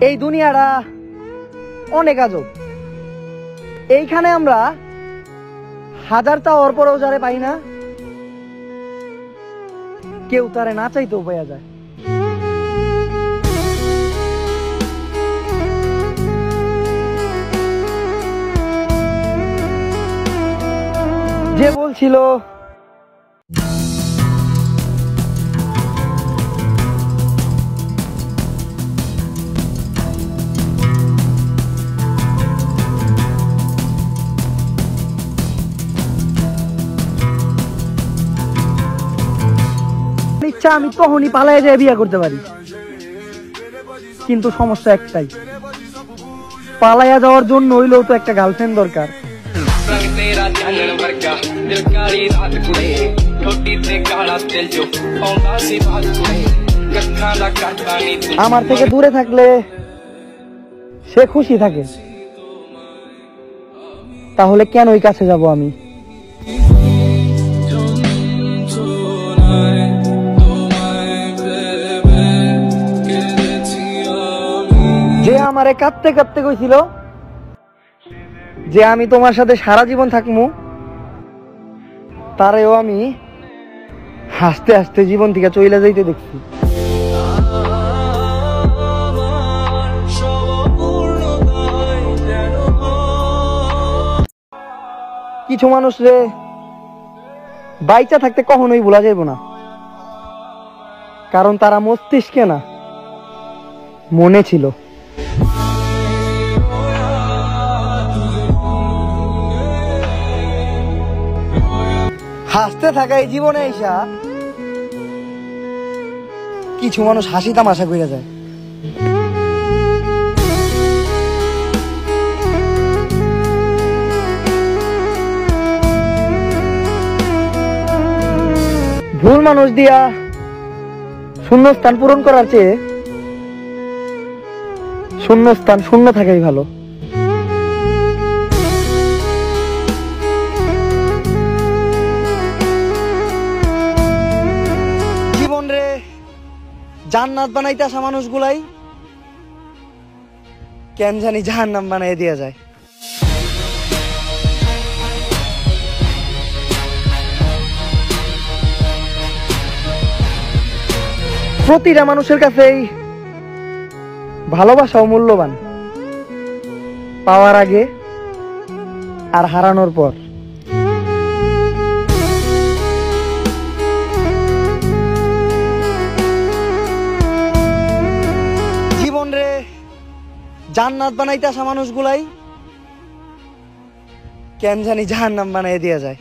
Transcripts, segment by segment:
এই দুনিয়াটা অনেক আজব। এইখানে আমরা হাজার চাওয়ার পরেও যারে পাই না, কেউ তারে না চাইতেও পাওয়া যায়। যে বলছিল ইচ্ছা আমি তখনই পালাইয়া যায় বিয়ে করতে পারি, কিন্তু সমস্যা একটাই, পালাইয়া যাওয়ার জন্য হইলেও তো একটা গার্লফ্রেন্ড দরকার। আমার থেকে দূরে থাকলে সে খুশি থাকে, তাহলে কেন ওই কাছে যাব আমি? যে আমারে কাঁদতে কাঁদতে কইছিল যে আমি তোমার সাথে সারা জীবন থাকবো, তারেও আমি হাসতে হাসতে জীবন থেকে চলে যাইতে দেখছি। কিছু মানুষ রে বাইচা থাকতে কখনোই ভোলা যাইব না, কারণ তারা মস্তিষ্কে না, মনে ছিল। হাসতে থাকা এই জীবনে আইসা কিছু মানুষ হাসি তামাশা করে যায়। ভুল মানুষ দিয়া শূন্যস্থান পূরণ করার চেয়ে শূন্যস্থান শূন্য থাকাই ভালো। জীবন রে জান্নাত বানাইতে আসা মানুষগুলাই কেন জানি জাহান্নাম বানাই দিয়া যায়। প্রতিটা মানুষের কাছেই ভালোবাসাও মূল্যবান, পাওয়ার আগে আর হারানোর পর। জীবন রে জান্নাত বানাইতে আসা মানুষগুলাই কেন জানি জাহান্নাম বানাই দিয়া যায়।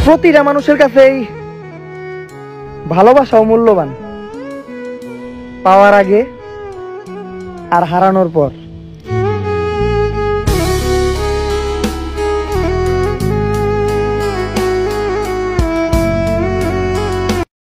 প্রতিটা মানুষের কাছেই ভালোবাসাও মূল্যবান, পাওয়ার আগে আর হারানোর পর।